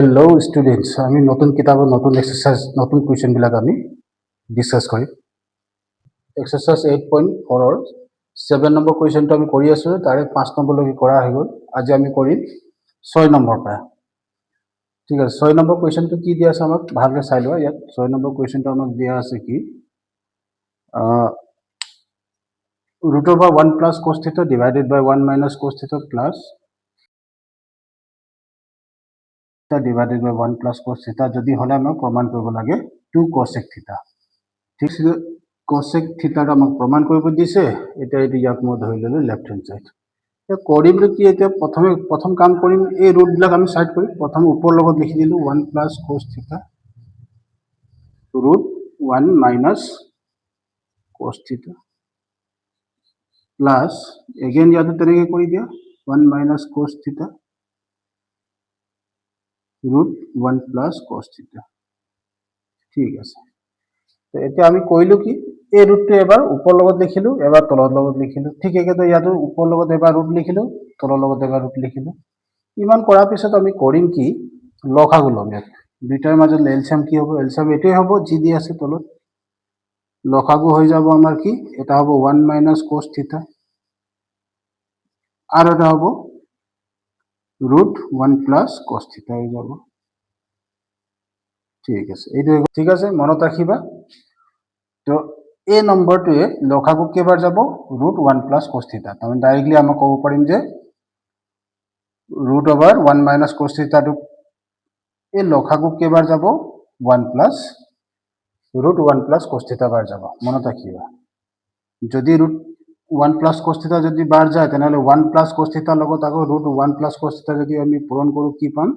hello students আমি নতুন কিতাবৰ নতুন এক্সাৰসাইজ নতুন কুৱেশ্যন বিলাক আমি ডিসকাস কৰিম এক্সাৰসাইজ 8.4 ৰ 7 নম্বৰ কুৱেশ্যনটো আমি কৰি আছো তাৰে 5 নম্বৰ লৈকে কৰা হৈ গ'ল আজি আমি কৰিম 6 নম্বৰ পৰা ঠিক আছে 6 নম্বৰ কুৱেশ্যনটো কি দিয়া আছে আমাক ভালকৈ চাই লোৱা ইয়াত 6 নম্বৰ কুৱেশ্যনটো আমাক দিয়া আছে কি root over 1 plus cos theta divided by 1 minus cos theta plus divided by 1 plus cos theta যদি হলে আমি প্রমাণ কৰিব লাগে 2 cosec theta ঠিক আছে cosec theta টা আমাক প্রমাণ কৰিব দিছে এটা এটি ইয়াক মই ধৰি ললো লেফট হ্যান্ড সাইড এ কৰিম কি এটা প্ৰথম কাম কৰিম এই ৰুট বিলাক আমি সাইড কৰিম প্ৰথম ওপৰ লগত লিখি দিলো 1 plus cos theta root 1 minus cos theta plus again ইয়াতে তেনেকৈ কৰি দিয়া 1 minus cos theta root 1 plus cos theta ঠিক আছে তো এতিয়া আমি কইলো কি এই রুটটো এবাৰ ওপৰ লগত লিখিলো এবাৰ তলৰ লগত লিখিলো ঠিক একেদৰে ইয়াতো ওপৰ লগত এবাৰ ৰুট লিখিলো তলৰ লগত এবাৰ ৰুট লিখিলো ইমান কৰাৰ পিছত আমি কৰিম কি লসাগু লম ইয়াত দুইটাৰ মাজত এলচিয়াম কি হ'ব এলচিয়াম এটাই হ'ব জি দি আছে তলত লসাগু হৈ যাব আমাৰ কি এটা হ'ব 1 minus cos theta আৰু এটা হ'ব root 1 plus cos theta হৈ যাব ঠিক আছে এইটো ঠিক আছে মনত ৰাখিবা তো এই নম্বৰটোৱে লসাগু কেবাৰ যাব root 1 plus cos theta আমি ডাইৰেক্টলি আমি ক'ব পাৰিম যে root over 1 minus cos theta টো এই লসাগু কেবাৰ যাব 1 plus root 1 plus cos theta বাৰ যাব মনত ৰাখিবা যদি root 1 plus cos theta যদি বাৰ যায় তেনহলে 1 plus cos theta লগত আকৌ root 1 plus cos theta যদি আমি পূৰণ কৰো কি পাম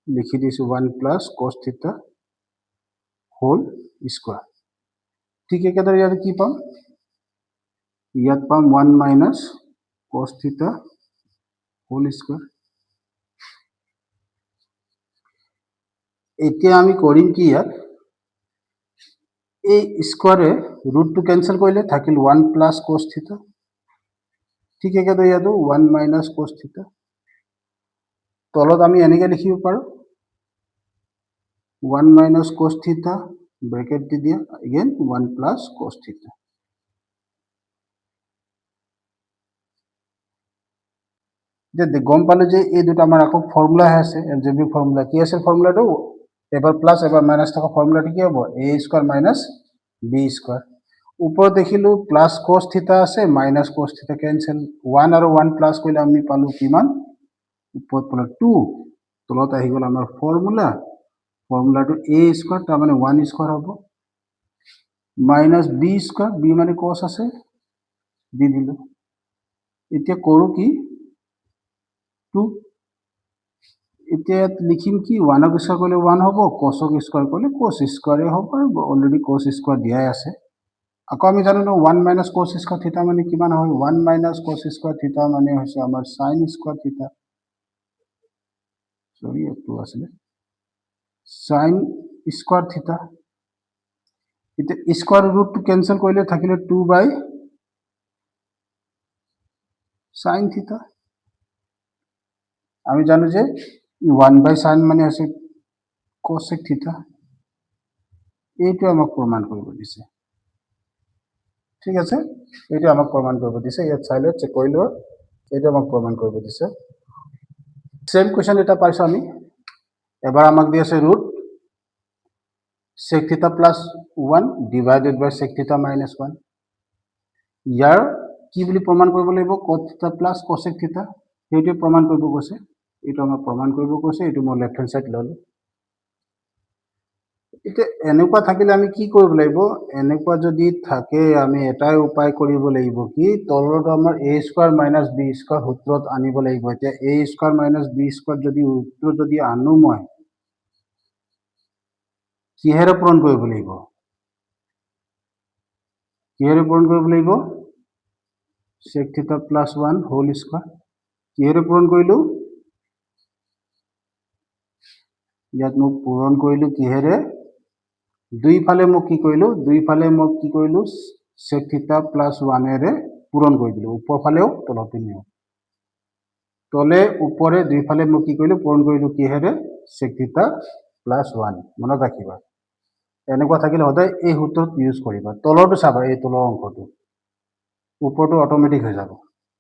লিখি দিছো 1 plus cos theta whole square ঠিক একেদৰে ইয়াত কি পাম ইয়াত পাম 1 minus cos theta whole square এতিয়া আমি কৰিম কি ইয়াত এই স্কয়াৰে ৰুট টু ক্যান্সেল কৰিলে থাকিল 1 plus cos theta ঠিক একেদৰে ইয়াতো 1 minus cos theta তলত আমি এনেকৈ লিখিব পাৰো 1 minus cos theta bracket দি দিয়া again 1 plus cos theta যে গম পালো যে এই দুটা আমাৰ আকৌ ফৰ্মুলা আছে এলজেব্ৰিক ফৰ্মুলা কি আছে ফৰ্মুলাটো এবাৰ প্লাস এবাৰ মাইনাস থকা ফর্মুলাটো কি হ'ব a square minus b square উপর দেখিলো প্লাস cos theta আছে মাইনাস cos theta ক্যান্সেল 1 আৰু 1 প্লাস কইলে আমি পালো কিমান উপৰ পালো 2 তলত আহি গল আমাৰ ফৰ্মুলাটো a স্কয়াৰ তাৰ মানে 1 স্কয়াৰ হ'ব মাইনাস b স্কয়াৰ b মানে cos আছে দি দিলো এতিয়া কৰো কি 2 এতিয়া লিখিম কি 1 ক স্কয়াৰ কৰিলে 1 হ'ব cos ক স্কয়াৰ কৰিলে cos স্কয়াৰে হ'ব আৰু অলৰেডি cos স্কয়ার দিয়াই আছে আকৌ আমি জানো ন 1 minus cos স্কয়ার থিটা মানে কিমান হয় 1 minus cos স্কয়ার থিটা মানে হৈছে আমাৰ sin স্কয়াৰ থিটা সৰি একটু আসলে sin স্কয়াৰ থিটা এটা স্কয়াৰ ৰুট টু ক্যান্সেল কৰিলে থাকিলে 2 বাই sin থিটা আমি জানো যে 1 বাই sin মানে আছে cosec থিটা এইটো আমাক প্ৰমাণ কৰিব দিছে ঠিক আছে এইটো আমাক প্ৰমাণ কৰিব দিছে ইয়াত চাইলে চেক কৰিলো এইটো আমাক প্ৰমাণ কৰিব দিছে সেম কোৱেশ্চন এটা পাইছো আমি এবাৰ আমাক দি আছে root sec theta plus 1 divided by sec theta minus 1 ইয়াৰ কি বুলি প্ৰমাণ কৰিব লাগিব cos theta plus cosec theta এইটো প্ৰমাণ কৰিব কৈছে এইটো আমাক প্ৰমাণ কৰিব কৈছে এইটো মই লেফট হ্যান্ড সাইড ললো এটা এনেকুৱা থাকিলে আমি কি কৰিব লাগিব এনেকুৱা যদি থাকে আমি এটাই উপায় কৰিব লাগিব কি তলত আমাৰ a square minus b square সূত্ৰত আনিব লাগিব এতিয়া a square minus b square যদি সূত্ৰ যদি আনো মই কিহেৰে পূৰণ কৰিব লাগিব কিহেৰে পূৰণ কৰিব লাগিব sec theta plus 1 whole square কিহেৰে পূৰণ কৰিলো ইয়াত মই পূৰণ কৰিলো কিহেৰে দুইফালে মই কি কৰিলো sec theta plus 1 এৰে পূৰণ কৰি দিলো উপৰফালেও তলতে নিও তলে ওপৰে দুইফালে মই কি কৰিলোঁ পূৰণ কৰিলোঁ কিহেৰে sec থিটা +1 মনত ৰাখিবা এনেকুৱা থাকিলে সদায় এই সূত্ৰত ইউজ কৰিবা তলৰটো চাবা এই তলৰ অংকটো ওপৰটো অটোমেটিক হৈ যাব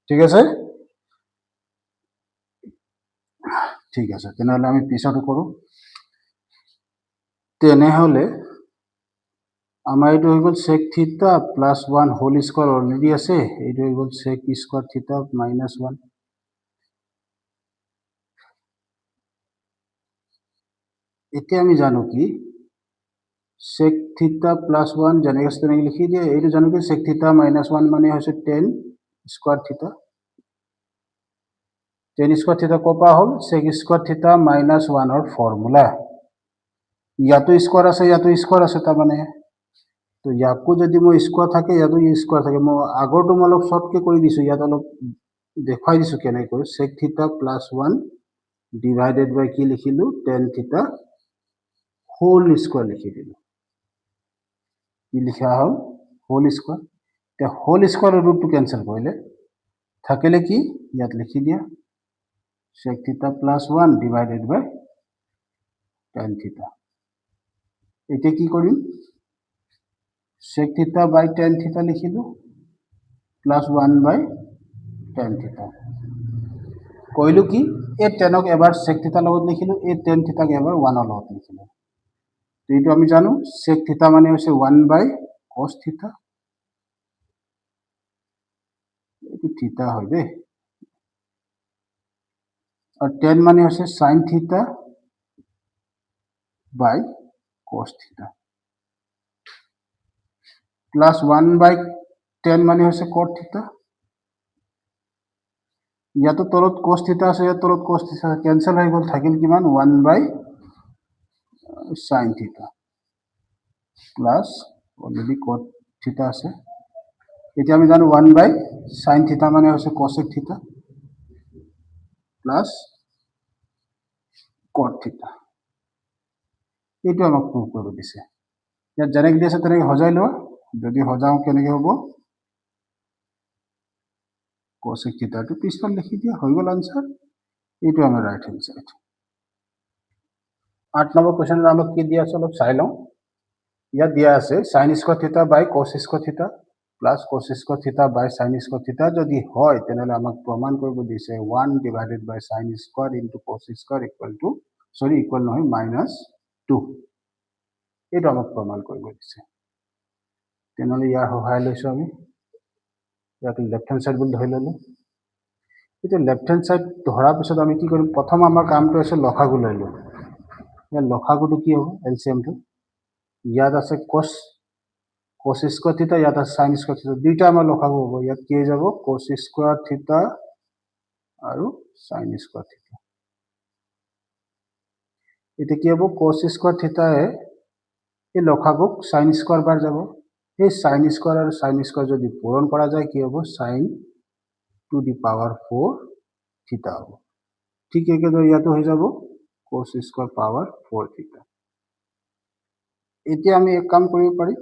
ঠিক আছে তেনেহলে আমি পিছতো কৰোঁ তেনেহলে আমাৰ এইটো হৈ গ'ল sec থিটা +1 হোল স্কয়াৰ অলৰেডি আছে এইটো হৈ গ'ল sec স্কয়াৰ থিটা -1 এতিয়া আমি জানো কি sec থিটা +1 যেনেকৈ তেনেকৈ লিখি দিয়ে এইটো জানো কি sec থিটা -1 মানে হৈছে tan স্কয়াৰ থিটা tan স্কয়াৰ থিটা ক'পা হ'ল sec স্কয়াৰ থিটা -1 ৰ ফৰ্মুলা ইয়াতো স্কয়াৰ আছে তাৰমানে তো ইয়াকো যদি মই স্কয়াৰ থাকে ইয়াতো স্কয়াৰ থাকে মই আগৰটো মই অলপ শৰ্টকে কৰি দিছো ইয়াত অলপ দেখাই দিছো কেনেকৈ sec থিটা +1 ডিভাইডেড বাই কি লিখিলো tan থিটা হোল স্কয়াৰ লিখি দিলো কি লিখা হ'ল হোল স্কয়াৰ তে হোল স্কয়াৰৰ ৰুটটো কেনসেল কৰিলে থাকিলে কি ইয়াত লিখি দিয়া sec থিটা +1 ডিভাইডেড বাই tan থিটা এতিয়া কি কৰিম sec theta by tan theta লিখিলো +1 by tan theta কইলো কি এই tanক এবাৰ sec theta লগত লিখিলো এই tan theta ক এবাৰ 1 ৰ লগত লিখিলো তো এইটো আমি জানো sec theta মানে হৈছে 1 by cos theta এইটো theta হয় দে আর tan মানে হৈছে sin theta by cos theta +1 by tan মানে হৈছে cot theta ইয়াতো তলত cos theta আছে ইয়াত তলত cos theta ক্যান্সেল হৈ গ'ল থাকিল কিমান 1 by sin theta plus already cot theta আছে এতিয়া আমি জানো 1 by sin theta মানে হৈছে cosec theta plus cot theta এইটো আমাক প্রুভ কৰিব দিছে ইয়াত যেনেকৈ দিছে তেনেকৈ হজাই লোৱা যদি হজাও কেনেকৈ হ'ব cosec theta to পিছফাল লিখি দিয়া হৈ গ'ল আনসার এইটো আমাৰ right hand side 8 number question আমাক কি দিয়া আছে অলপ চাই লওঁ ইয়াত দিয়া আছে sin square theta by cos square theta plus cos square theta by sin square theta যদি হয় তেনেহলে আমাক প্রমাণ কৰিব দিছে 1 divided by sin square into cos square equal to equal নহয় -2 এইটো আমাক প্রমাণ কৰিব দিছে তেনেহলে ইয়াৰ সহায় লৈছো আমি ইয়াক লেফট হ্যান্ড সাইড বুলি ধৰি ললো এতিয়া লেফট হ্যান্ড সাইড ধৰাৰ পিছত আমি কি কৰিম প্ৰথম আমাৰ কামটো আছে লসাগু লৈ লওঁ ইয়াৰ লসাগুটো কি হ'ব এলসিএমটো ইয়াত আছে cos square theta ইয়াত আছে sin square theta দুইটা আমাৰ লসাগু হ'ব ইয়াত কি হৈ যাব cos square theta আৰু sin square theta এটা কি হ'ব cos square theta এই লসাগুক sin square বাৰ যাব এই sin square আৰু sin square যদি পূৰণ কৰা যায় কি হ'ব sin to the power 4 theta হ'ব ঠিক একেদৰে ইয়াতো হৈ যাব cos square power 4 theta এতিয়া আমি এক কাম কৰিব পাৰি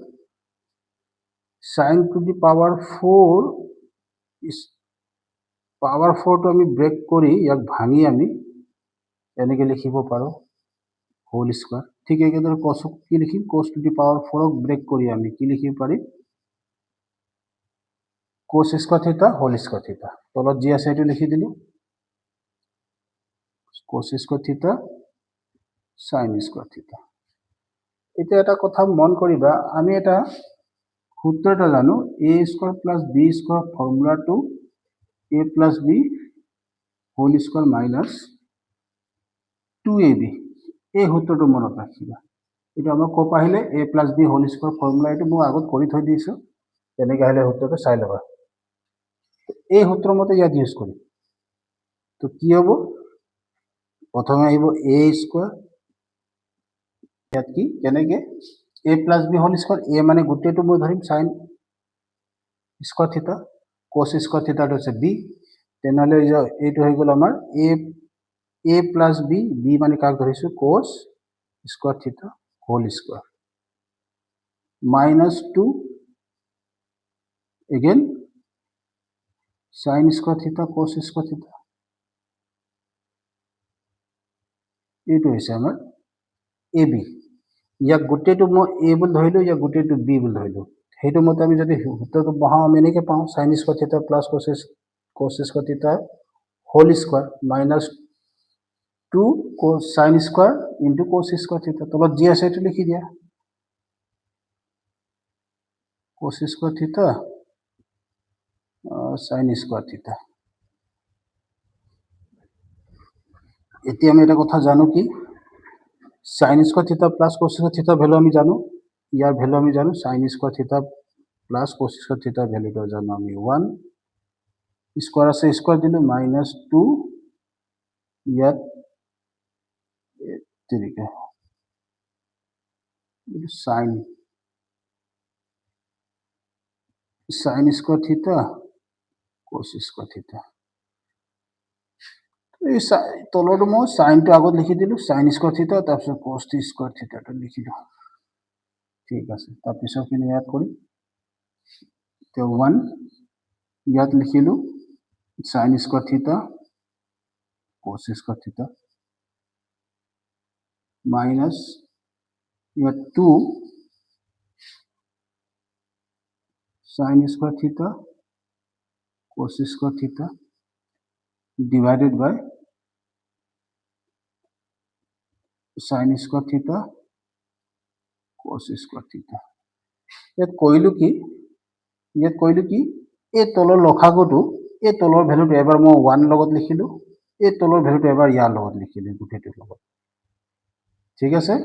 sin to the power 4 is power 4 to আমি ব্রেক কৰি ইয়াক ভাঙি আমি এনেকৈ লিখিব পাৰো হোল স্কয়াৰ ঠিক একেদৰে cos কি লিখিম cos to the power 4 ক ব্ৰেক কৰি আমি কি লিখিব পাৰি cos square theta whole square theta তলত যি আছে এটো লিখি দিলো cos square theta sin square theta এতিয়া এটা কথা মন কৰিবা আমি এটা সূত্র এটা জানো a square plus b square formula to a plus b whole square minus 2ab এই সূত্রটো মনত ৰাখিবা এটা আমাৰ কোপ আহিলে a plus b whole square formula এটো মই আগত কৰি থৈ দিছো তেনেকৈ আহিলে সূত্ৰটো চাই লবা এই সূত্ৰ মতে ইয়াত ইউজ কৰি তো কি হ'ব প্ৰথমে আহিব a স্কয়ার ইয়াত কি কেনেকৈ a plus b whole square a মানে গোটেইটো মই ধৰিম sin square theta cos square theta হৈছে b তেনেহলে এইটো হৈ গ'ল আমাৰ a plus b b মানে কাক ধৰিছো cos স্কয়ার থিটা whole square -2 again sin square theta cos square theta এইটো হৈছে আমাৰ এ বি ইয়াক গোটেইটো মই এ বুলি ধৰিলোঁ ইয়াক গোটেইটো বি বুলি ধৰিলোঁ সেইটো মতে আমি যদি সূত্ৰটো বহাওঁ আমি এনেকৈ পাওঁ sine square theta plus cos square theta whole square minus 2 sine square into cos square theta তলত যি আছে এইটো লিখি দিয়া কছ স্কোৱাৰ থিটা সাইন স্কোৱাৰ থিটা এতিয়া আমি এটা কথা জানো কি sign square theta plus cos square থিটা ভ্যালু আমি জানো ইয়াৰ ভ্যালু আমি জানো sign square theta plus cos square থিটা ভ্যালুটো জানো আমি 1 স্কোৱাৰ আছে স্কোৱাৰ দিলো মাইনাছ 2 ইয়াত তেনেকে সাইন স্কোৱাৰ থিটা কছ স্কোৱাৰ থিটা এই তলৰটো মই সাইনটো আগত লিখি দিলো সাইন স্কোৱাৰ থিটা তাৰপিছত কছ স্কোৱাৰ থিটাটো লিখিলো ঠিক আছে তাৰপিছৰখিনি ইয়াত কৰিম তো 1 ইয়াত লিখিলো সাইন স্কোৱাৰ থিটা কছ স্কোৱাৰ থিটা মাইনাছ ইয়াত 2 সাইন স্কোৱাৰ থিটা কছ স্কোৱাৰ থিটা divided by sin square theta cos square theta ইয়াত কইলো কি এই তলৰ লখাগুটো এই তলৰ ভ্যালুটো এবাৰ মই 1 লগত লিখিলো এই তলৰ ভ্যালুটো এবাৰ ইয়াৰ লগত লিখিলো দুটেটোৰ লগত ঠিক আছে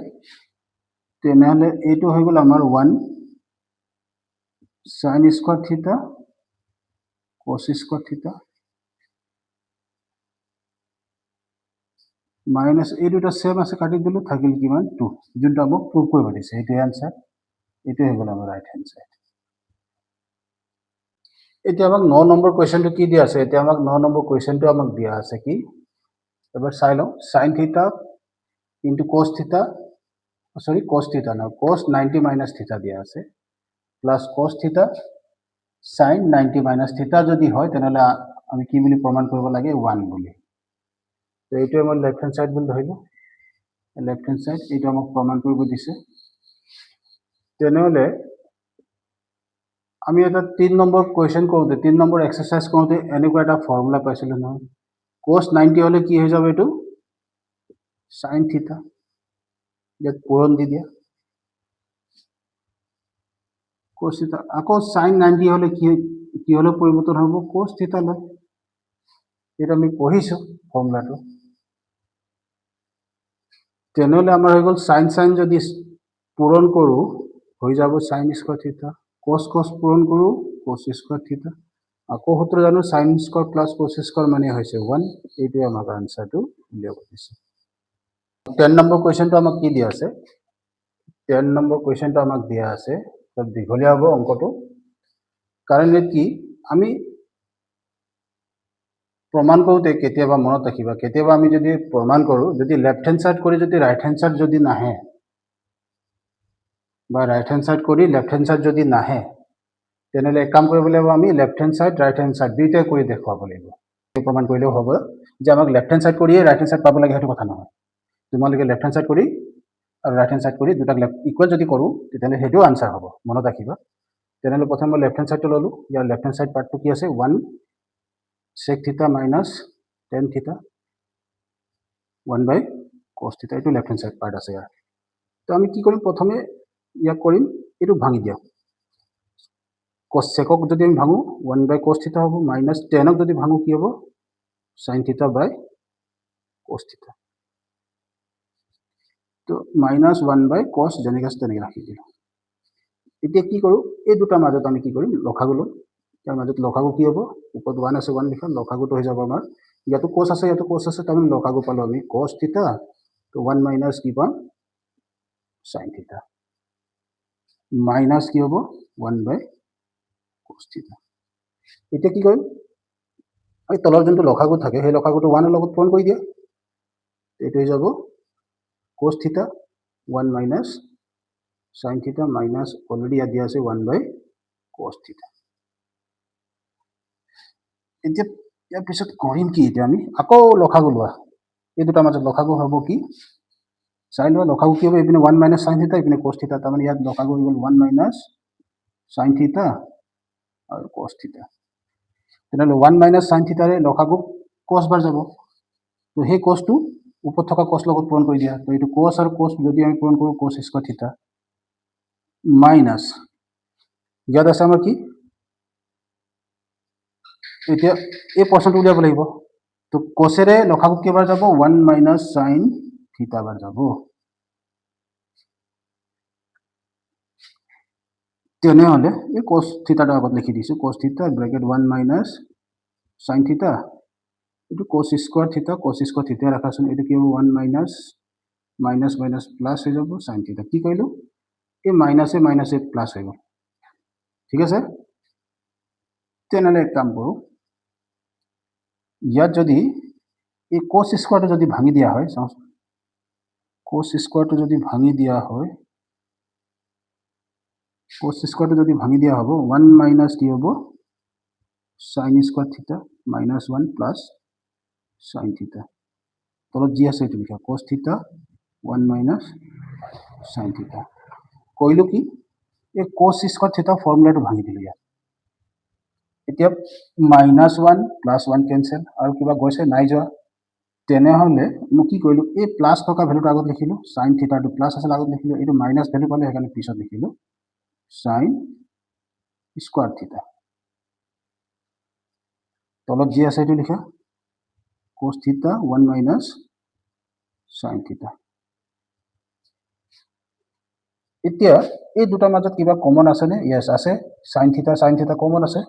তেনেহলে এইটো হৈ গল আমাৰ 1 sin square theta cos square theta minus এই দুটা সেম আছে কাটি দিলো থাকিল কিমান 2 যোনটা আমাক প্রুভ কৰিব দিছে এইটো आंसर এইটো হৈ গল আমাৰ ৰাইট হ্যান্ড সাইড এতিয়া আমাক 9 নম্বৰ কোৱেশ্চনটো কি দিয়া আছে এতিয়া আমাক 9 নম্বৰ কোৱেশ্চনটো আমাক দিয়া আছে কি এবাৰ চাই লও sin theta into cos theta sorry cos theta না cos 90 minus theta দিয়া আছে plus cos theta sin 90 minus theta যদি হয় তেনেহলে আমি কি বুলি প্ৰমাণ কৰিব লাগে 1 বুলি তো এইটো আমাৰ লেফট হ্যান্ড সাইড বুলি ধৰিলো লেফট হ্যান্ড সাইড এইটো আমাক প্ৰমাণ কৰিব দিছে তেনেহলে আমি এটা 3 নম্বৰ কোৱেশ্চন কৰোতে 3 নম্বৰ এক্সাৰসাইজ কৰোতে এনেকুৱা এটা ফৰ্মুলা পাইছিলো নহয় cos 90 হলে কি হৈ যাব এটো sin theta ইয়াত পূৰণ দি দিয়া cos theta আকৌ sin 90 হলে কি হলে পৰিৱৰ্তন হ'ব cos theta লয় এটা আমি পঢ়িছো ফৰ্মুলাটো তেনেহলে আমাৰ হৈ গল sin যদি পূৰণ কৰো হৈ যাব sin স্কয়াৰ থিটা cos পূৰণ কৰো cos স্কয়াৰ থিটা আকৌ সূত্ৰ জানো sin square plus cos square মানে হৈছে 1 এইটো আমাৰ আনসাৰটো উলিয়াব দিছে 10 নম্বৰ কোৱেশ্চনটো আমাক কি দিয়া আছে 10 নম্বৰ কোৱেশ্চনটো আমাক দিয়া আছে তো দীঘলীয়া হ'ব অংকটো কাৰণ কি আমি প্ৰমাণ কৰোতে কেতিয়াবা মনত ৰাখিবা কেতিয়াবা আমি যদি প্ৰমাণ কৰো যদি লেফট হ্যান্ড সাইড কৰি যদি ৰাইট হ্যান্ড সাইড যদি নাহে বা ৰাইট হ্যান্ড সাইড কৰি লেফট হ্যান্ড সাইড যদি নাহে তেনেহলে এক কাম কৰিব লাগিব আমি left hand side right hand side দুইটাই কৰি দেখুৱাব লাগিব প্ৰমাণ কৰিলেও হ'ব যে আমাক লেফট হ্যান্ড সাইড কৰিয়ে রাইট হ্যান্ড সাইড পাব লাগে হেতু কথা নহয় তোমালোকে লেফট হ্যান্ড সাইড কৰি আৰু ৰাইট হ্যান্ড সাইড কৰি দুটাক ইকুয়াল যদি কৰো তেতিয়ালে হেতু আনসাৰ হ'ব মনত ৰাখিবা তেনেহলে প্ৰথমে মই লেফট হ্যান্ড সাইডটো ললো ইয়াৰ লেফট হ্যান্ড সাইড পাৰ্টটো কি আছে 1 sec theta minus tan theta 1 by cos theta এটো লেফট হ্যান্ড সাইড পার্ট আছে ইয়াৰ তো আমি কি কৰিম প্ৰথমে ইয়াক কৰিম এটো ভাঙি দিও cos sec ক যদি আমি ভাঙো 1 by cos theta হ'ব minus tan ক যদি ভাঙো কি হ'ব sin theta by cos theta তো minus 1 by cos যেনেকৈ তেনেকৈ ৰাখি দিলো এতিয়া কি কৰো এই দুটা মাজত আমি কি কৰিম লখাগু লম তাৰ মাজত লখাগু কি হ'ব উপৰত 1 আছে 1 লিখা লখাগুটো হৈ যাব আমাৰ ইয়াতো cos আছে তাৰ লখাগু পালো আমি cos theta তো 1 minus কি পাম sin theta minus কি হ'ব 1 by cos theta এতিয়া কি কৰিম এই তলৰ যোনটো লখাগু থাকে সেই লখাগুটো 1 ৰ লগত পূৰণ কৰি দিয়া এইটো হৈ যাব cos theta 1 minus sin theta minus already ইয়াত দিয়া আছে 1 by cos theta এতিয়া ইয়াৰ পিছত কৰিম কি এতিয়া আমি আকৌ লখাগু লোৱা এই দুটাৰ মাজত লসাগু হ'ব কি চাই লোৱা লসাগু কি হ'ব এইপিনে 1 মাইনাছ সাইন থিটা এইপিনে cos থিটা তাৰমানে ইয়াত লসাগু হৈ গ'ল 1 মাইনাছ সাইন থিটা আৰু cos থিটা তেনেহ'লে 1 মাইনাছ সাইন থিটাৰে লসাগু cos বাৰ যাব তো সেই cosটো ওপৰত থকা cos লগত পূৰণ কৰি দিয়া তো এইটো cos আৰু cos যদি আমি পূৰণ কৰোঁ cos স্কয়াৰ থিটা মাইনাছ ইয়াত আছে আমাৰ কি এতিয়া এই পৰ্চনটো উলিয়াব লাগিব তো cosৰে লসাগু কেইবাৰ যাব 1 মাইনাছ সাইন থিটা বাৰ যাব তেনেহ'লে এই cos থিটাটো আগত লিখি দিছোঁ cos থিটা ব্ৰেকেট 1 মাইনাছ সাইন থিটা এইটো cos স্কয়াৰ থিটা ৰাখাচোন এইটো কি হ'ব 1 মাইনাছ মাইনাছ মাইনাছ প্লাছ হৈ যাব সাইন থিটা কি কৰিলোঁ এই মাইনাছে প্লাছ হৈ গ'ল ঠিক আছে তেনেহ'লে এক কাম কৰোঁ ইয়াত যদি এই cos স্কয়াৰটো যদি ভাঙি দিয়া হয় চাওঁচোন cos স্কয়াৰটো যদি ভাঙি দিয়া হয় cos স্কয়াৰটো যদি ভাঙি দিয়া হ'ব 1 মাইনাছ কি হ'ব সাইন স্কয়াৰ থিটা মাইনাছ 1 প্লাছ সাইন থিটা তলত যি আছে এইটো লিখা cos থিটা 1 মাইনাছ সাইন থিটা কৰিলোঁ কি এই cos স্কয়াৰ থিটা ফৰ্মুলাটো ভাঙি দিলোঁ ইয়াত এতিয়া মাইনাছ 1 প্লাছ 1 কেনচেল আৰু কিবা গৈছে নাই যোৱা তেনেহ'লে মই কি কৰিলোঁ এই প্লাছ থকা ভেলুটো আগত লিখিলোঁ সাইন থিটাটো প্লাছ আছিল আগত লিখিলোঁ এইটো মাইনাছ ভেলু পালে সেইকাৰণে পিছত লিখিলোঁ সাইন স্কয়াৰ থিটা তলত যি আছে এইটো লিখা cos থিটা 1 মাইনাছ সাইন থিটা এতিয়া এই দুটাৰ মাজত কিবা কমন আছেনে ইয়েছ আছে সাইন থিটা কমন আছে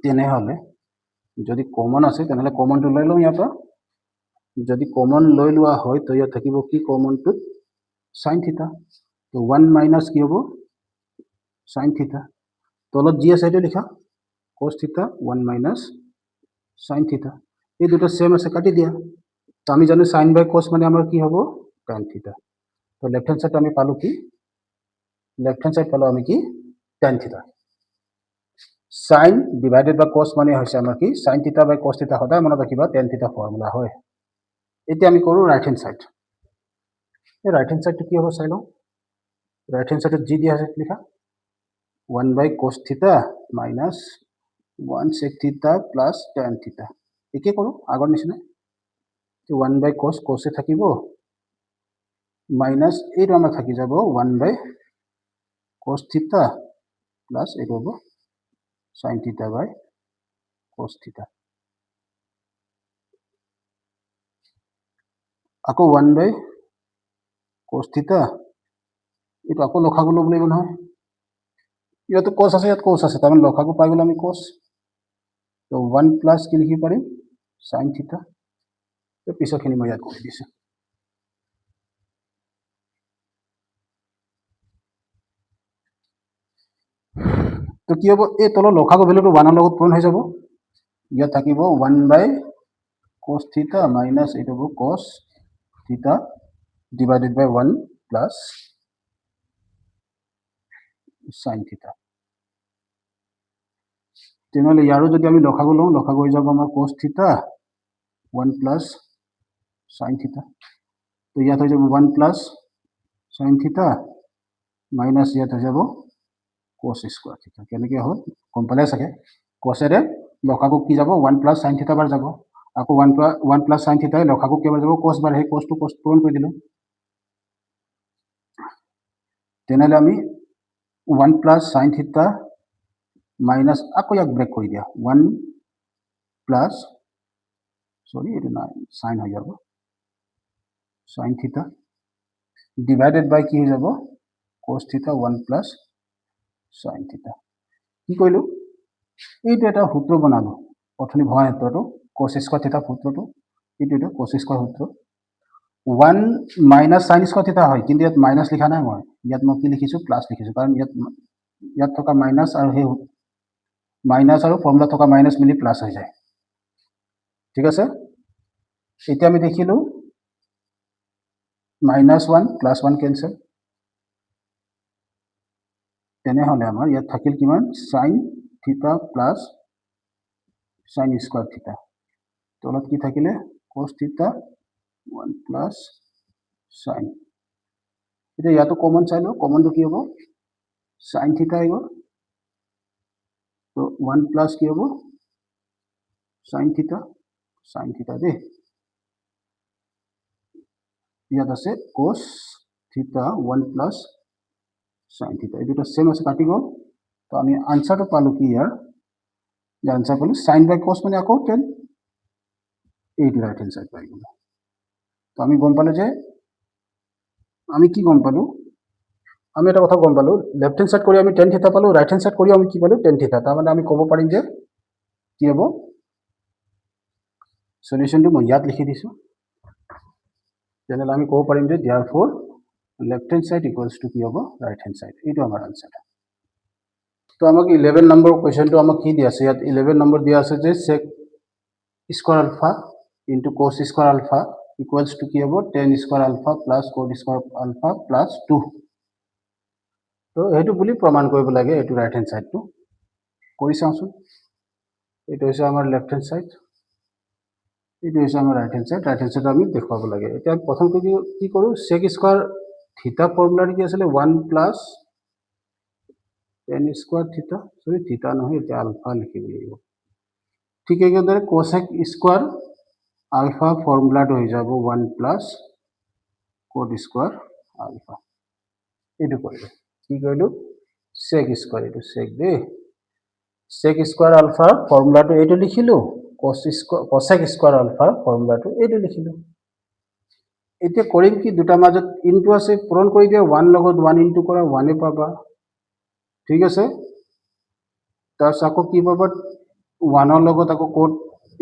তেনেহ'লে যদি কমন আছে তেনেহ'লে কমনটো লৈ লওঁ ইয়াৰ পৰা যদি কমন লৈ লোৱা হয় তো ইয়াত থাকিব কি কমনটোত সাইন থিটা তো 1 মাইনাছ কি হ'ব সাইন থিটা তলত যি আছে এইটো লিখা cos থিটা 1 মাইনাছ সাইন থিটা এই দুটো সেম আছে কাটি দিয়া তো আমি জানো সাইন বাই cos মানে আমাৰ কি হ'ব tan থিটা তো লেফট হ্যান্ড সাইড আমি পালো কি লেফট হ্যান্ড সাইড পালো আমি কি tan theta sine divided by cos মানে হৈছে আমাৰ কি সাইন থিটা বাই cos থিটা সদায় মনত ৰাখিবা tan থিটা ফৰ্মুলা হয় এতিয়া আমি কৰোঁ ৰাইট হ্যান্ড সাইড এই ৰাইট হ্যান্ড সাইডটো কি হ'ব চাই লওঁ ৰাইট হ্যান্ড সাইডত যি দিয়া আছে লিখা 1 বাই cos থিটা মাইনাছ 1 sec থিটা প্লাছ tan থিটা একে কৰোঁ আগৰ নিচিনা 1 বাই cos এ থাকিব মাইনাছ এইটো আমাৰ থাকি যাব 1 বাই cos থিটা প্লাছ এইটো হ'ব sin থিটা বাই cos থিটা আকৌ 1 বাই cos থিটা এইটো আকৌ লসাগু ল'ব লাগিব নহয় ইয়াতো cos আছে ইয়াত cos আছে তাৰমানে লসাগু পাই গ'লে আমি cos তো 1 প্লাছ কি লিখিব পাৰিম sin থিটা তো পিছৰখিনি মই ইয়াত কৰি দিছোঁ তো কি হ'ব এই তলৰ লসাগু ভেলুটো 1 ৰ লগত পূৰণ হৈ যাব ইয়াত থাকিব 1 বাই cos থিটা মাইনাছ এইটো হ'ব cos থিটা ডিভাইডেড বাই 1 প্লাছ sin থিটা তেনেহ'লে ইয়াৰো যদি আমি লসাগু লওঁ লসাগু হৈ যাব আমাৰ cos থিটা 1 প্লাছ sin থিটা তো ইয়াত হৈ যাব 1 প্লাছ sin থিটা মাইনাছ ইয়াত হৈ যাব cos স্কয়াৰ থিটা কেনেকৈ হ'ল গম পালে চাগে cosৰে লসাগু কি যাব 1 প্লাছ sin থিটা বাৰ যাব আকৌ 1 প্লাছ sin থিটাই লসাগু কেইবাৰ যাব cos বাৰ সেই cosটো cos পূৰণ কৰি দিলোঁ তেনেহ'লে আমি 1 প্লাছ sin থিটা মাইনাছ আকৌ ইয়াক ব্ৰেক কৰি দিয়া 1 প্লাছ সৰি এইটো নাই সাইন হৈ যাব sin থিটা ডিভাইডেড বাই কি হৈ যাব cos থিটা 1 প্লাছ sin থিটা কি কৰিলোঁ এইটো এটা সূত্ৰ বনালোঁ অথনি ভঙা সূত্ৰটো cos স্কয়াৰ থিটা সূত্ৰটো এইটো এটা cos স্কয়াৰ সূত্ৰ 1 মাইনাছ sin স্কয়াৰ থিটা হয় কিন্তু ইয়াত মাইনাছ লিখা নাই মই ইয়াত মই কি লিখিছোঁ প্লাছ লিখিছোঁ কাৰণ ইয়াত থকা মাইনাছ আৰু সেই মাইনাছ আৰু ফৰ্মুলা থকা মাইনাছ মিলি প্লাছ হৈ যায় ঠিক আছে এতিয়া আমি দেখিলোঁ -1 +1 কেনসেল তেনেহ'লে আমাৰ ইয়াত থাকিল কিমান sin থিটা প্লাছ sin স্কয়াৰ থিটা তলত কি থাকিলে cos থিটা 1 প্লাস sin এটা ইয়াতো কমন চাই লো কমনটো কি হ'ব sin থিটা আহিব তো 1 প্লাস কি হ'ব sin থিটা দে ইয়াত আছে cos থিটা 1 প্লাস sin থিটা এই দুটো সেম আছে কাটি গ'ল তো আমি আনসারটো পালো কি ইয়াৰ আনসার পালো sin বাই cos মানে আকৌ 10 এইটো রাইট হ্যান্ড সাইড পাই গ'ল তো আমি গম পালো যে আমি কি গম পালো আমি এটা কথা গম পালো লেফট হ্যান্ড সাইড কৰি আমি tan থিটা পালো ৰাইট হ্যান্ড সাইড কৰি আমি কি পালো tan থিটা তাৰ মানে আমি ক'ব পাৰিম যে কি হ'ব সলিউশনটো মই ইয়াত লিখি দিছো তেনেহলে আমি ক'ব পাৰিম যে therefore left hand side equals to কি হ'ব right hand side এইটো আমাৰ আনসাৰ তো আমাক 11 নম্বৰ কোৱেশ্চনটো আমাক কি দিয়া আছে ইয়াত 11 নম্বৰ দিয়া আছে যে sec square alpha into cos square alpha equals to কি হ'ব tan square alpha plus cos square alpha plus 2 তো এইটো বুলি প্ৰমাণ কৰিব লাগে এইটো ৰাইট হ্যান্ড সাইডটো কৰি চাওঁচোন এইটো হৈছে আমাৰ লেফট হ্যান্ড সাইড এইটো হৈছে আমাৰ ৰাইট হ্যান্ড সাইড আমি দেখুৱাব লাগে এতিয়া প্ৰথম কি কৰো sec square থিটা ফৰ্মুলা কি আছিল 1 প্লাস tan square থিটা সৰি থিটা নহয় এটা আলফা লিখিব লাগিব ঠিক একেদৰে cosec square alpha ফৰ্মুলাটো হৈ যাব 1 প্লাস cot square alpha এইটো কৰিলো কি কৰিলো sec square এইটো sec দে sec square alpha ফৰ্মুলাটো এইটো লিখিলো cosec square alpha ফৰ্মুলাটো এইটো লিখিলো এতিয়া কৰিম কি দুটা মাজত ইনটু আছে পূৰণ কৰি দিয়া 1 লগত 1 ইনটু কৰা 1 এ পাবা ঠিক আছে তাৰছ আকৌ কি পাবা 1 ৰ লগত আকৌ cot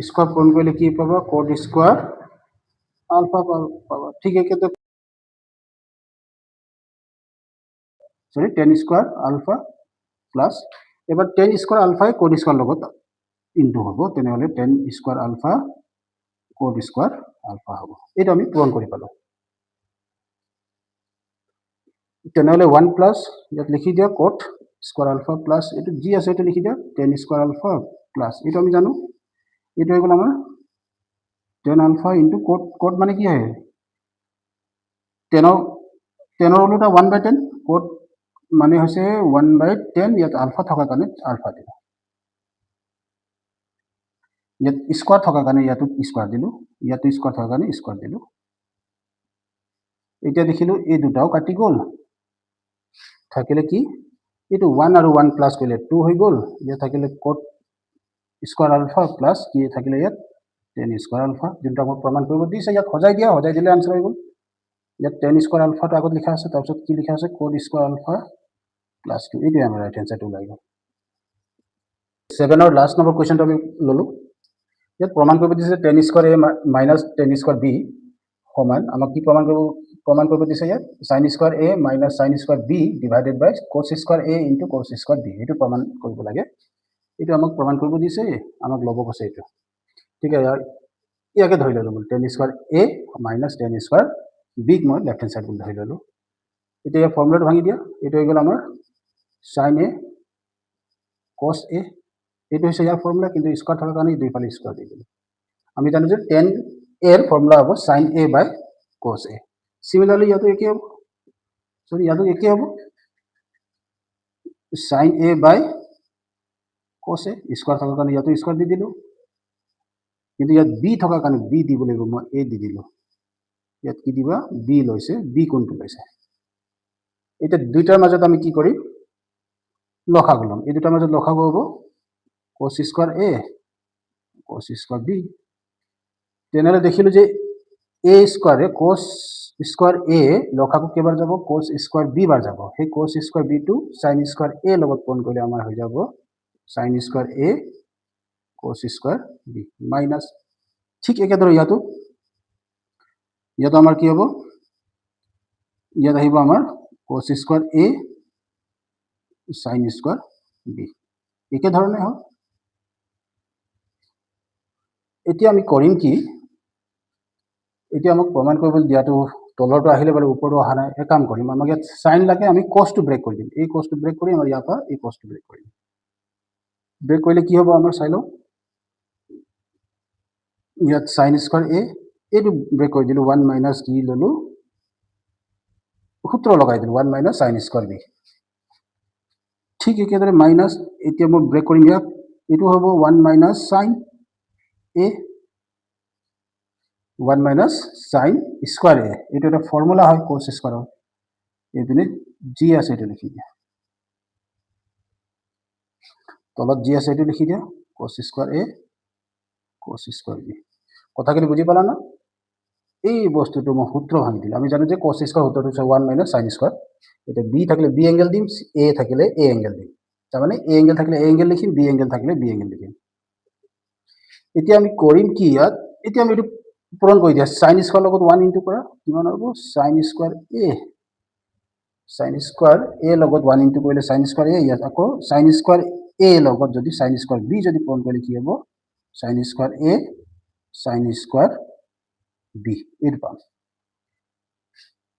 square পূৰণ কৰিলে কি পাবা cot square alpha পাবা ঠিক একেতে sorry tan square alpha plus এবার tan square alpha cot square লগত ইনটু হ'ব তেনেহলে tan square alpha cot square alpha হ'ব এটা আমি পূৰণ কৰি পালো তেনেহলে 1 প্লাস ইয়াত লিখি দিয়া cot square alpha plus এটো জি আছে এটো লিখি দিয়া tan square alpha plus এটো আমি জানো এটো হৈ গ'ল আমাৰ tan alpha into cot মানে কি হয় 10 ৰ উল্টা 1/10 cot মানে হৈছে 1/10 ইয়াত আলফা থকা কাৰণে আলফা দিলো ইয়াত স্কয়াৰ থকা কাৰণে ইয়াত স্কয়াৰ দিলো ইয়াত স্কয়াৰ থকা কাৰণে স্কয়ার দিলো এতিয়া দেখিলো এই দুটাও কাটি গ'ল থাকিলে কি এটো 1 আৰু 1 প্লাস কৰিলে 2 হৈ গ'ল ইয়াত থাকিলে cot স্কয়ার আলফা প্লাস কি থাকিলে ইয়াত tan স্কয়ার আলফা যেটা মই প্ৰমাণ কৰিব দিছে ইয়াত হজাই দিলে আনসার হৈ গ'ল ইয়াত tan স্কয়ার আলফাটো আগত লিখা আছে তাৰপিছত কি লিখা আছে cot স্কয়াৰ আলফা প্লাস 2 এইটো আমাৰ ৰাইট হ্যান্ড সাইড ওলাই গ'ল 7 ৰ লাস্ট নম্বৰ কোৱেশ্চনটো আমি ললো ইয়াত প্ৰমাণ কৰিব দিছে tan square a minus tan square b সমান আমাক কি প্ৰমাণ কৰিব দিছে ইয়াত sin square a minus sin square b divided by cos square a into cos square b এইটো প্ৰমাণ কৰিব লাগে এইটো আমাক প্ৰমাণ কৰিব দিছে আমাক লব কৈছে এইটো ঠিক আছে ইয়াকে ধৰি ললো tan square a minus tan square b মই লেফট হ্যান্ড সাইড বুলি ধৰি ললো এতিয়া ফৰ্মুলাটো ভাঙি দিয়া এইটো হৈ গ'ল আমাৰ sin a cos a এইটো হৈছে ইয়াৰ ফৰ্মুলা কিন্তু স্কয়াৰ থকাৰ কাৰণে দুইফালে স্কয়ার দি দিলো আমি জানো যে tan a এর ফর্মুলা হবে sin a by cos a similarly ইয়াতো একে হবে সরি ইয়াতো একে হবে sin a by cos a square থাকার কারণে ইয়াতো স্কয়ার দি দিলো কিন্তু ইয়াত b থাকার কারণে b দিব লাগিব মই a দি দিলো ইয়াত কি দিবা b লৈছে b কোনটো লৈছে এটা দুইটাৰ মাজত আমি কি কৰিম লসাগু লম এই দুটাৰ মাজত লসাগু হ'ব cos square a cos square b তেনেহলে দেখিলো যে a স্কয়ারে cos স্কয়ার a লসাগু কেবাৰ যাব cos স্কয়াৰ b বাৰ যাব সেই cos square b two sin square a লগত পূৰণ কৰিলে আমাৰ হৈ যাব sin square a cos square b minus ঠিক একেদৰে ইয়াতো আমাৰ কি হ'ব ইয়াত আহিব আমাৰ cos square a sin square b একে ধৰণে হয় এতিয়া আমি কৰিম কি এতিয়া আমাক প্ৰমাণ কৰিব দিয়াটো তলৰটো আহিলে বাৰু ওপৰটো অহা নাই এক কাম কৰিম আমাক ইয়াত সাইন লাগে আমি cos টো ব্ৰেক কৰি দিম এই cos টো ব্ৰেক কৰি আমাৰ ইয়াৰ পৰা এই cos টো ব্ৰেক কৰিম ব্ৰেক কৰিলে কি হ'ব আমাৰ চাই লও ইয়াত সাইন স্কোয়াৰ এ এইটো ব্ৰেক কৰি দিলোঁ 1 মাইনাছ কি ল'লোঁ সূত্ৰ লগাই দিলোঁ 1 মাইনাছ সাইন স্কোয়াৰ বি ঠিক একেদৰে মাইনাছ এতিয়া মই ব্ৰেক কৰিম ইয়াক এইটো হ'ব 1 মাইনাছ সাইন এ 1 মাইনাছ সাইন স্কোয়ার এ এইটো এটা ফৰ্মুলা হয় cos স্কোয়াৰৰ এইপিনে জি আছে এইটো লিখি দিয়া তলত জি আছে এইটো লিখি দিয়া cos স্কোয়ার এ cos স্কোয়ার বি কথাখিনি বুজি পালা না এই বস্তুটো মই সূত্ৰ ভাঙি দিলোঁ আমি জানো যে cos স্কোয়াৰ সূত্ৰটো হৈছে 1 মাইনাছ সাইন স্কোয়ার এতিয়া বি থাকিলে বি এংগেল দিম এ থাকিলে এ এংগেল দিম তাৰমানে এ এংগেল থাকিলে এ এংগেল লিখিম বি এংগেল থাকিলে বি এংগেল লিখিম এতিয়া আমি কৰিম কি ইয়াত এতিয়া আমি এইটো পূৰণ কৰি দিয়া সাইন স্কোয়াৰ লগত 1 ইনটু কৰা কিমান হ'ব সাইন স্কোয়াৰ এ লগত 1 ইনটু কৰিলে সাইন স্কোয়াৰ এ ইয়াত আকৌ সাইন স্কোয়াৰ এ লগত যদি সাইন স্কোয়াৰ বি যদি পূৰণ কৰিলে কি হ'ব সাইন স্কোয়াৰ এ সাইন স্কোয়াৰ বি এইটো পাম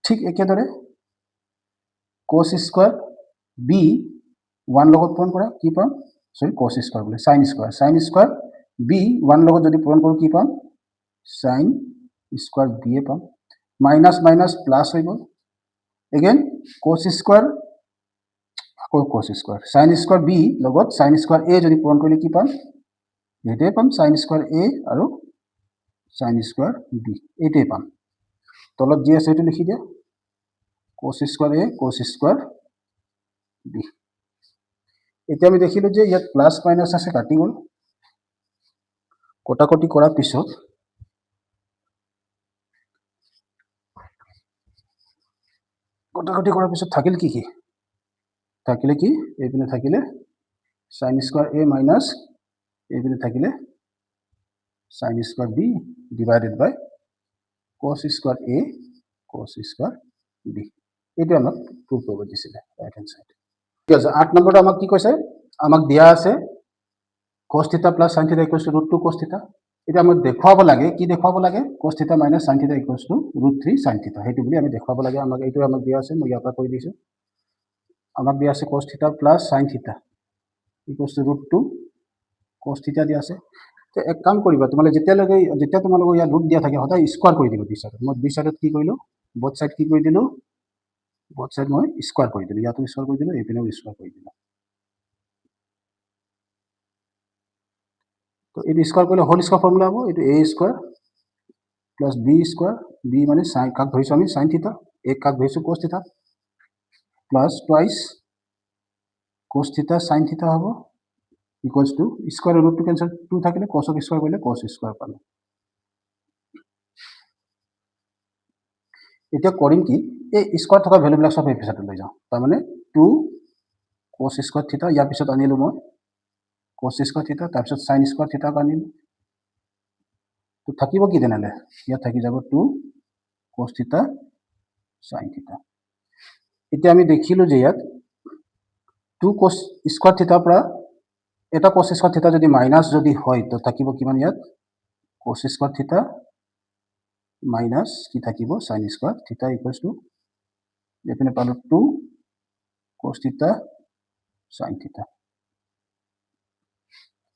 ঠিক একেদৰে cos স্কোয়াৰ বি 1 লগত পূৰণ কৰা কি পাম সৰি cos স্কোয়াৰ বোলে সাইন স্কোয়াৰ বি 1 লগত যদি পূৰণ কৰোঁ কি পাম সাইন স্কোয়ার বি এ পাম মাইনাস মাইনাস প্লাস হৈ গ'ল এগেইন cos স্কোয়ার আকৌ cos square sine square B লগত সাইন স্কোয়ার এ যদি পূৰণ কৰিলে কি পাম এইটোৱে পাম সাইন স্কোয়াৰ এ আৰু সাইন স্কোয়াৰ বি এইটোৱে পাম তলত যি আছে এইটো লিখি দিয়া cos স্কোয়ার এ cos স্কোয়ার বি এতিয়া আমি দেখিলোঁ যে ইয়াত প্লাস মাইনাস আছে কাটি গ'ল কটাকটি কৰাৰ পিছত থাকিল কি থাকিলে কি এইপিনে থাকিলে সাইন স্কোয়ার এ মাইনাস এইপিনে থাকিলে sign square B divided by cos square A cos square B এইটো আমাক প্রুভ কৰিব দিছিলে ৰাইট হ্যান্ড সাইড ঠিক আছে 8 নম্বৰটো আমাক কি কৈছে আমাক দিয়া আছে cos থিটা প্লাস sin থিটা ইকুয়ালস টু √2 cos থিটা এটা আমাক দেখুৱাব লাগে কি দেখুৱাব লাগে cos থিটা মাইনাস sin থিটা ইকুয়ালস টু √3 sin থিটা সেইটো বুলি আমি দেখুৱাব লাগে আমাক এইটো আমাক দিয়া আছে মই ইয়াৰ পৰা কৈ দিছো আমাক দিয়া আছে cos থিটা প্লাস sin থিটা ইকুয়ালস টু √2 cos থিটা দিয়া আছে তো এক কাম কৰিবা তোমালে যেতিয়া তোমালোকৰ ইয়াত ৰুট দিয়া থাকে সদায় স্কয়াৰ কৰি দিব দুই সাইডত মই দুই সাইডত কি কৰিলো বোথ সাইড কি কৰি দিলো বোথ সাইড মই স্কয়াৰ কৰি দিলো ইয়াতো স্কয়াৰ কৰি দিলো এইপিনেও স্কয়াৰ কৰি দিলো তো এই স্কয়াৰ কৰিলে হোল স্কয়াৰ ফৰ্মুলা হ'ব এইটো a square plus b square b মানে sin কাক ধৰিছো আমি sin থিটা এক কাক ধৰিছো cos theta plus twice cos theta sin theta হ'ব equals to square root two cancel 2 থাকিলে cos ক স্কয়াৰ কৰিলে cos স্কয়াৰ পালো এতিয়া কৰিম কি এই স্কয়াৰ থকা ভ্যালু বিলাক সব এই পিছতে লৈ যাও তাৰ মানে 2 cos স্কয়াৰ থিটা ইয়াৰ পিছত আনিলো মই cos স্কয়াৰ থিটা তাৰ পিছত sin স্কয়ার থিটা আনিলো তো থাকিব কি তেনেলে ইয়াত থাকি যাব 2 cos থিটা sin থিটা এতিয়া আমি দেখিলো যে ইয়াত 2 cos স্কয়ার থিটাৰ পৰা এটা cos স্কয়ার থিটা যদি মাইনাস যদি হয় তো থাকিব কিমান ইয়াত cos স্কয়ার থিটা মাইনাস কি থাকিব sin স্কয়ার থিটা ইকুয়ালস টু এখানে পালো 2 cos থিটা sin থিটা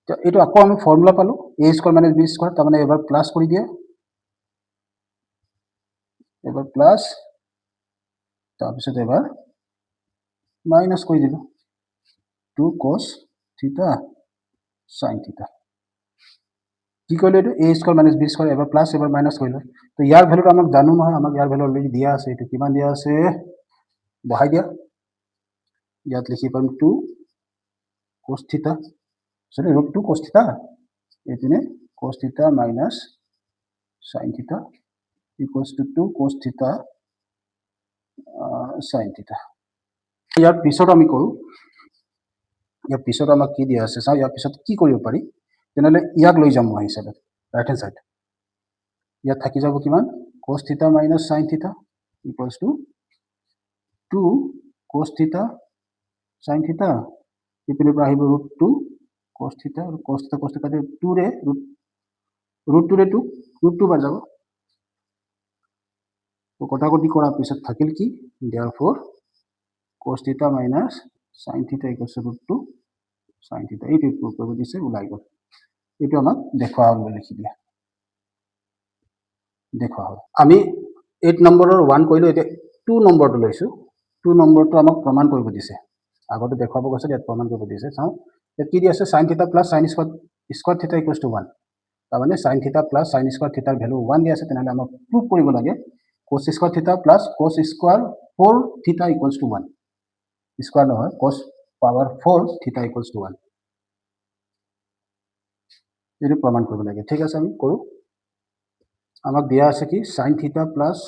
তো এটো আকৌ আমি ফর্মুলা পালো a square minus b square তার মানে এবার প্লাস কৰি দিয়া এবাৰ প্লাস তাৰপিছত এবাৰ মাইনাস কৰি দিলো 2 cos থিটা sin থিটা কি কৰিলো এটো a square minus b square এবাৰ প্লাস এবাৰ মাইনাস কৰিলো তো ইয়াৰ ভ্যালুটো আমাক জানো নহয় আমাক ইয়াৰ ভ্যালু অলৰেডি দিয়া আছে এটো কিমান দিয়া আছে বহাই দিয়া ইয়াত লিখি পাম 2 cos থিটা সরি √2 cos থিটা এখানে cos থিটা মাইনাস sin থিটা equals to 2 cos theta sin থিটা ইয়াৰ পিছত আমি কৰো ইয়াৰ পিছত আমাক কি দিয়া আছে চাও ইয়াৰ পিছত কি কৰিব পাৰি তেনেলে ইয়াক লৈ যাম মই হিচাপত রাইট হ্যান্ড সাইড ইয়াত থাকি যাব কিমান cos থিটা মাইনাস sin থিটা equals to 2 cos theta sin থিটা ইপিনে পৰা আহিব √2 cos থিটা আৰু cos থিটা 2 ৰে √2 ৰে 2 √2 বাৰ যাব তো কটাকটি কৰাৰ পিছত থাকিল কি therefore cos থিটা মাইনাস sin থিটা ইকুয়ালস টু √2 sin থিটা এইটো প্ৰুভ কৰিব দিছে ওলাই গ'ল এইটো আমাক দেখুৱা হ'ল লিখি দিয়া দেখুৱা হ'ল আমি 8 নম্বৰৰ 1 কৰিলো এতিয়া 2 নম্বৰটো লৈছো 2 নম্বৰটো আমাক প্ৰমাণ কৰিব দিছে আগতে দেখুৱাব গৈছে ইয়াত প্ৰমাণ কৰিব দিছে চাও ইয়াত কি দি আছে sin θ plus sin square θ equals to 1 তাৰমানে sin θ প্লাস sin স্কয়াৰ θৰ ভ্যালু 1 দি আছে তেনেহলে আমাক প্ৰুভ কৰিব লাগে cos square θ plus cos square 4 θ equals to 1 square নহয় cos পাৱাৰ 4 θ ইকুৱেলছ টু 1 এটো প্ৰমাণ কৰিব লাগে ঠিক আছে আমি কৰো আমাক দিয়া আছে কি sin θ plus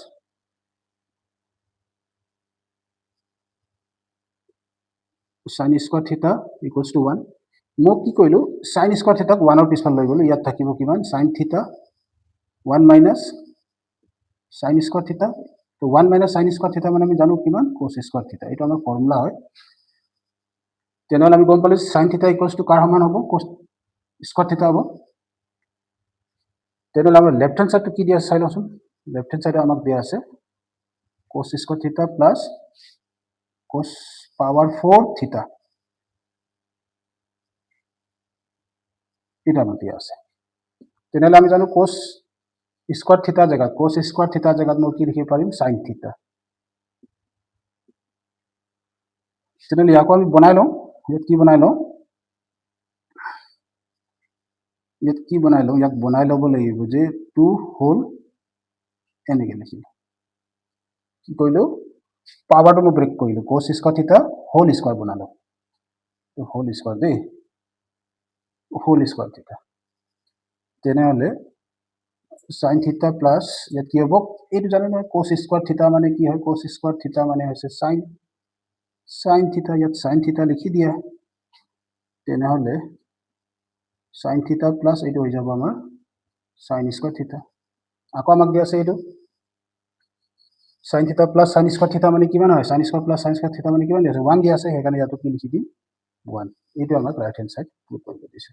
sin square θ equals to 1 মই কি কইলো sin স্কয়াৰ θ 1 ৰ পিছফাল লৈ গলো ইয়াত থাকিব কিমান sin θ 1 minus sin স্কয়ার θ তো 1 minus sin স্কয়ার θ মানে আমি জানো কিমান cos স্কয়ার θ এটা আমাৰ ফৰ্মুলা হয় তেনেহলে আমি গম পালো sin θ ইকুৱেলছ টু কাৰ সমান হ'ব cos স্কয়াৰ θ হ'ব তেনেহলে আমাৰ লেফট হ্যান্ড সাইডটো কি দিয়া আছে চাই লওঁচোন লেফট হ্যান্ড সাইডে আমাক দিয়া আছে cos square θ plus cos power 4 θ এটা আমাক দিয়া আছে তেনেহলে আমি জানো cos স্কয়ার θ জায়গা cos স্কয়ার θ জায়গাত মই কি লিখিব পাৰিম sin θ তেনেহলে ইয়াকো আমি বনাই লওঁ ইয়াত কি বনাই লওঁ ইয়াক বনাই ল'ব লাগিব যে 2 হোল এনেকে লিখিলো কি কইলো পাৱাৰটো মই ব্ৰেক কৰিলো cos স্কয়ার θ হোল স্কয়ার বনালো তো হোল স্কয়ার দেই হোল স্কয়ার θ তেনেহলে sin θ প্লাস ইয়াত কি হ'ব এইটো জানো না cos স্কয়ার θ মানে কি হয় cos স্কয়ার θ মানে হৈছে sin θ ইয়াত sin θ লিখি দিয়া তেনেহলে sin θ প্লাস এইটো হৈ যাব আমাৰ sin স্কয়ার θ আকৌ আমাক দিয়া আছে এইটো sin θ প্লাস sin স্কয়ার θ মানে কিমান হয় sin square plus sin square θ মানে কিমান দিয়া আছে 1 দিয়া আছে সেইকাৰণে ইয়াতো কি লিখি দিম 1 এইটো আমাক ৰাইট হ্যান্ড সাইড প্ৰুভ কৰিব দিছে